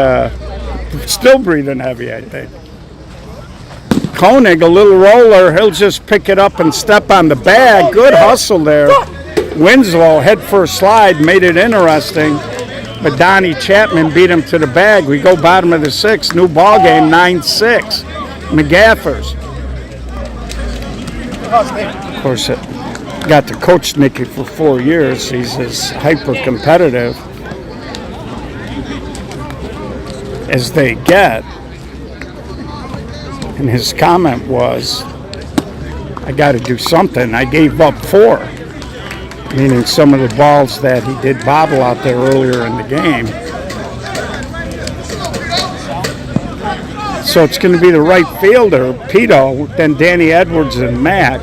still breathing heavy, I think. Koenig, a little roller, he'll just pick it up and step on the bag. Good hustle there. Winslow, head first slide, made it interesting. But Donnie Chapman beat him to the bag. We go bottom of the 6th, new ball game, 9-6. McGaffers. Of course, got to coach Nicky for 4 years. He's as hyper-competitive as they get. And his comment was, I got to do something. I gave up 4. Meaning some of the balls that he did bobble out there earlier in the game. So it's going to be the right fielder, Pito, then Danny Edwards and Mack.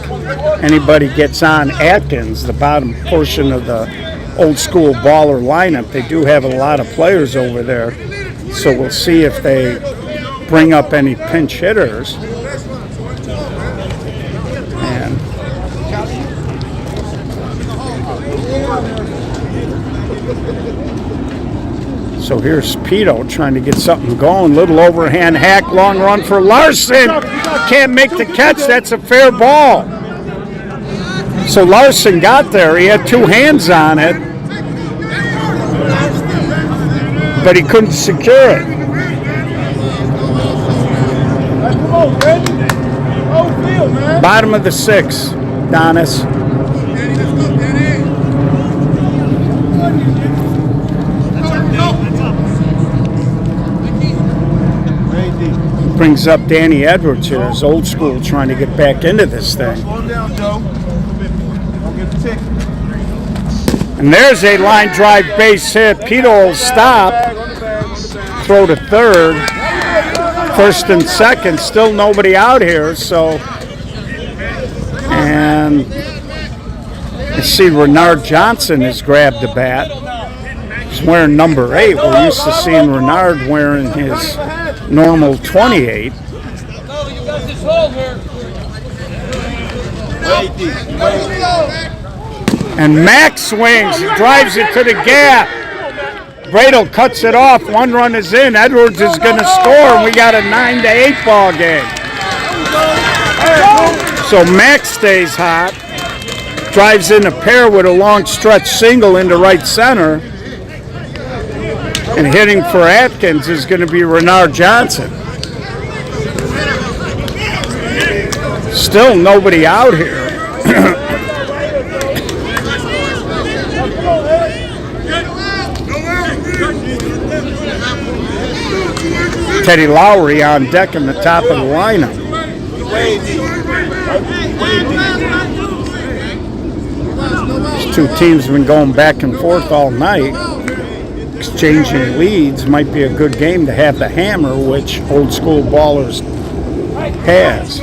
Anybody gets on Atkins, the bottom portion of the old school baller lineup. They do have a lot of players over there. So we'll see if they bring up any pinch hitters. And so here's Pito trying to get something going. Little overhand hack, long run for Larson. Can't make the catch. That's a fair ball. So Larson got there. He had 2 hands on it, but he couldn't secure it. Bottom of the 6th, Donis. Brings up Danny Edwards here, his old school, trying to get back into this thing. And there's a line drive base hit. Pito will stop, throw to third. First and second, still nobody out here, so. And you see Renard Johnson has grabbed the bat. He's wearing number 8. We're used to seeing Renard wearing his normal 28. No, you got this hold here. And Max swings, drives it to the gap. Bradle cuts it off. 1 run is in. Edwards is going to score, and we got a 9-8 ball game. So Max stays hot, drives in a pair with a long stretch single into right center, and hitting for Atkins is going to be Renard Johnson. Still nobody out here. Teddy Lowry on deck in the top of the lineup. These two teams have been going back and forth all night, exchanging leads. Might be a good game to have the hammer, which Old School Ballers has.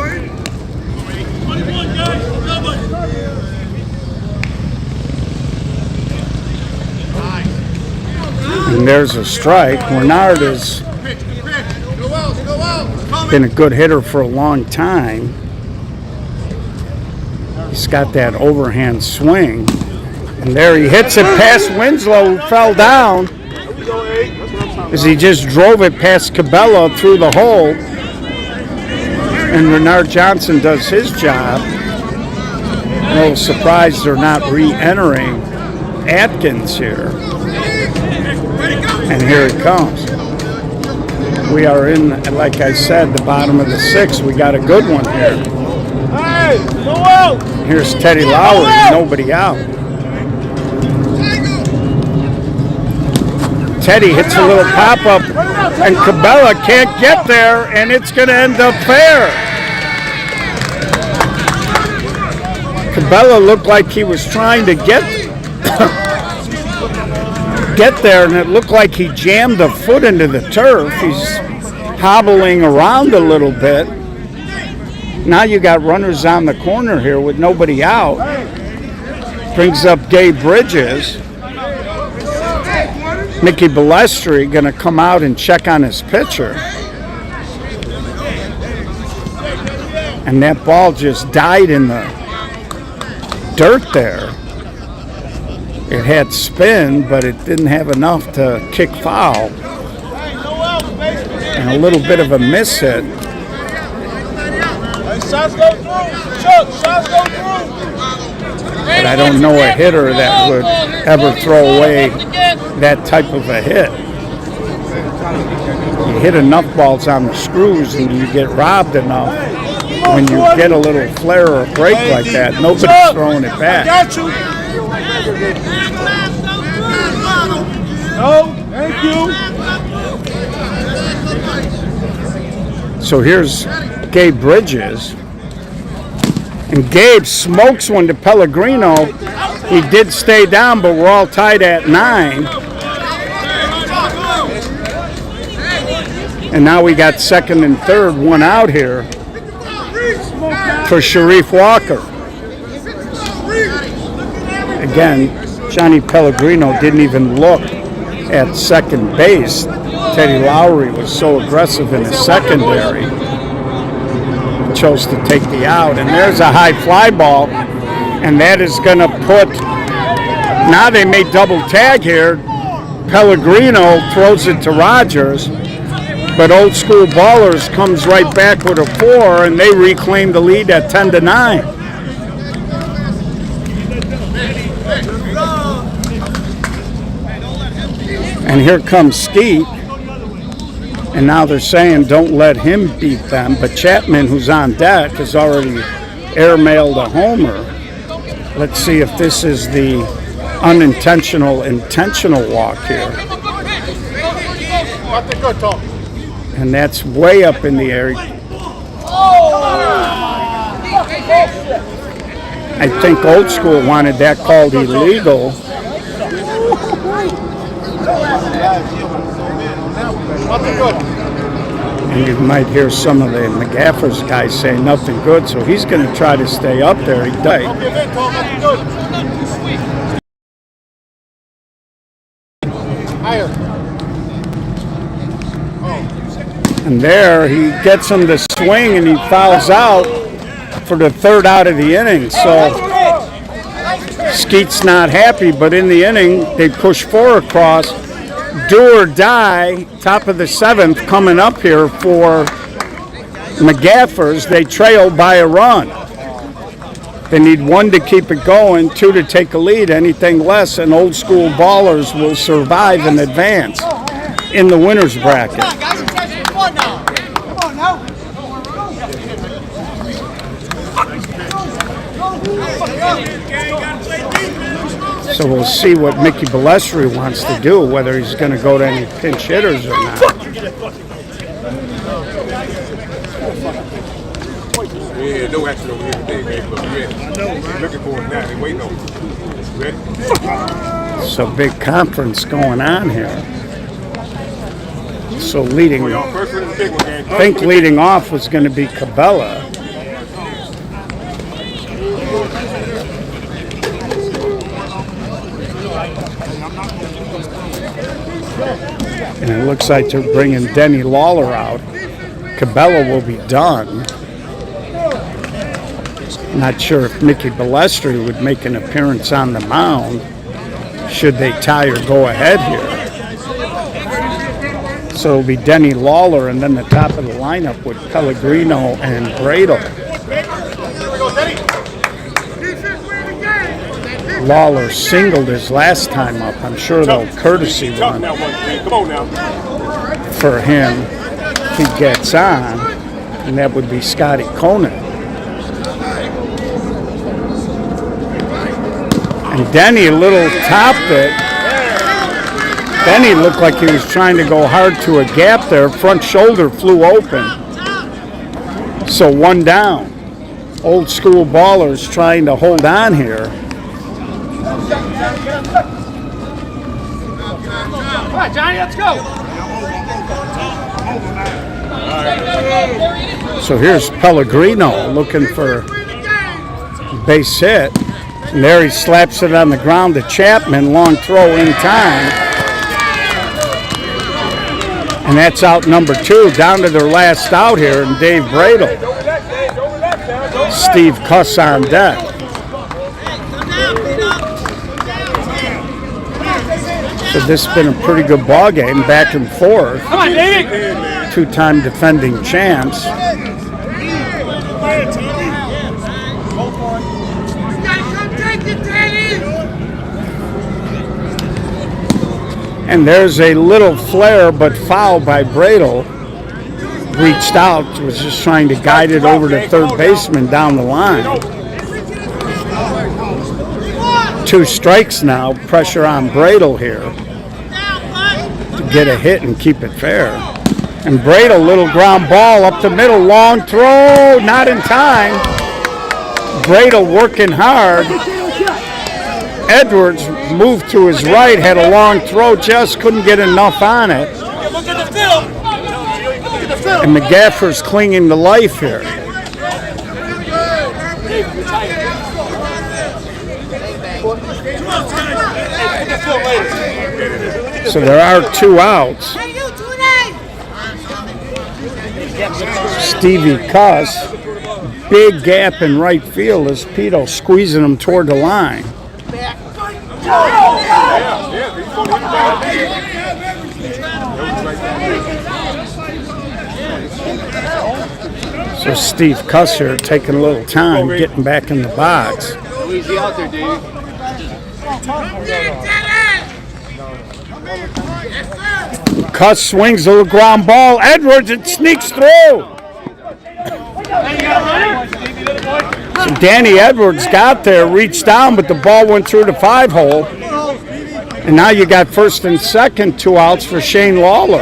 And there's a strike. Renard has been a good hitter for a long time. He's got that overhand swing. And there he hits it past Winslow, who fell down as he just drove it past Cabela through the hole. And Renard Johnson does his job. A little surprised they're not re-entering Atkins here. And here it comes. We are in, like I said, the bottom of the 6th. We got a good one here. Here's Teddy Lowry, nobody out. Teddy hits a little pop-up, and Cabela can't get there, and it's going to end up fair. Cabela looked like he was trying to get there, and it looked like he jammed a foot into the turf. He's hobbling around a little bit. Now you got runners on the corner here with nobody out. Brings up Gabe Bridges. Mickey Balestri going to come out and check on his pitcher. And that ball just died in the dirt there. It had spin, but it didn't have enough to kick foul. And a little bit of a miss hit. But I don't know a hitter that would ever throw away that type of a hit. You hit enough balls on the screws and you get robbed enough. When you get a little flare or break like that, nobody's throwing it back. No, thank you. So here's Gabe Bridges. And Gabe smokes one to Pellegrino. He did stay down, but we're all tied at 9. And now we got second and third, one out here for Sharif Walker. Again, Johnny Pellegrino didn't even look at second base. Teddy Lowry was so aggressive in the secondary. He chose to take the out. And there's a high fly ball. And that is going to put, now they may double tag here. Pellegrino throws it to Rogers. But Old School Ballers comes right back with a 4, and they reclaim the lead at 10-9. And here comes Skeet. And now they're saying don't let him beat them. But Chapman, who's on deck, has already airmailed a homer. Let's see if this is the unintentional, intentional walk here. And that's way up in the air. I think Old School wanted that called illegal. And you might hear some of the McGaffers guys say nothing good, so he's going to try to stay up there. He does. And there he gets him to swing and he fouls out for the third out of the inning. So Skeet's not happy, but in the inning they push 4 across. Do or die, top of the 7th coming up here for McGaffers. They trail by a run. They need 1 to keep it going, 2 to take a lead. Anything less, and Old School Ballers will survive and advance in the winner's bracket. So we'll see what Mickey Balestri wants to do, whether he's going to go to any pinch hitters or not. Yeah, no action over here today, man. But we're ready. Looking for it now. They waiting on it. Ready? So big conference going on here. So leading, I think leading off was going to be Cabela. And it looks like they're bringing Denny Lawler out. Cabela will be done. Not sure if Mickey Balestri would make an appearance on the mound should they tie or go ahead here. So it'll be Denny Lawler, and then the top of the lineup with Pellegrino and Bradle. Lawler singled his last time up. I'm sure they'll courtesy run for him if he gets on, and that would be Scotty Conant. And Denny a little topped it. Denny looked like he was trying to go hard to a gap there. Front shoulder flew open. So 1 down. Old School Ballers trying to hold on here. Come on, Johnny, let's go. So here's Pellegrino looking for base hit. And there he slaps it on the ground to Chapman. Long throw in time. And that's out number 2. Down to their last out here, and Dave Bradle. Steve Cuss on deck. So this has been a pretty good ball game, back and forth. Come on, David. 2-time defending champs. And there's a little flare, but foul by Bradle. Reached out, was just trying to guide it over to third baseman down the line. 2 strikes now, pressure on Bradle here to get a hit and keep it fair. And Bradle, little ground ball up the middle, long throw, not in time. Bradle working hard. Edwards moved to his right, had a long throw, just couldn't get enough on it. And McGaffers clinging to life here. So there are 2 outs. Stevie Cuss, big gap in right field as Pito squeezing him toward the line. So Steve Cuss here taking a little time, getting back in the box. Easy out there, Dave. Cuss swings a little ground ball. Edwards, it sneaks through. So Danny Edwards got there, reached down, but the ball went through the 5-hole. And now you got first and second, 2 outs for Shane Lawler.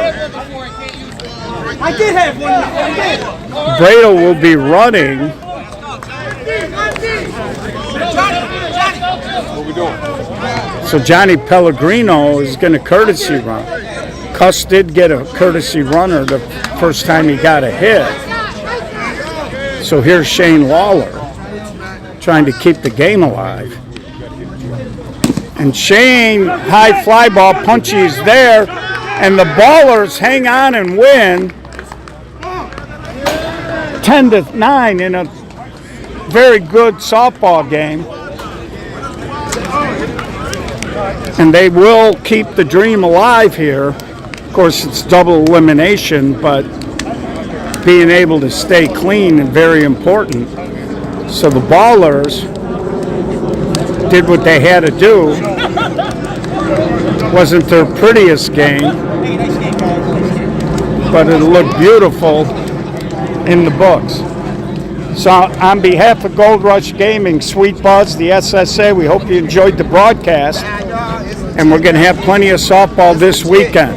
I did have one. Bradle will be running. What we doing? So Johnny Pellegrino is going to courtesy run. Cuss did get a courtesy runner the first time he got a hit. So here's Shane Lawler trying to keep the game alive. And Shane, high fly ball, punchy is there. And the Ballers hang on and win 10-9 in a very good softball game. And they will keep the dream alive here. Of course, it's double elimination, but being able to stay clean is very important. So the Ballers did what they had to do. Wasn't their prettiest game, but it looked beautiful in the books. So on behalf of Gold Rush Gaming, Sweet Buzz, the SSA, we hope you enjoyed the broadcast, and we're going to have plenty of softball this weekend.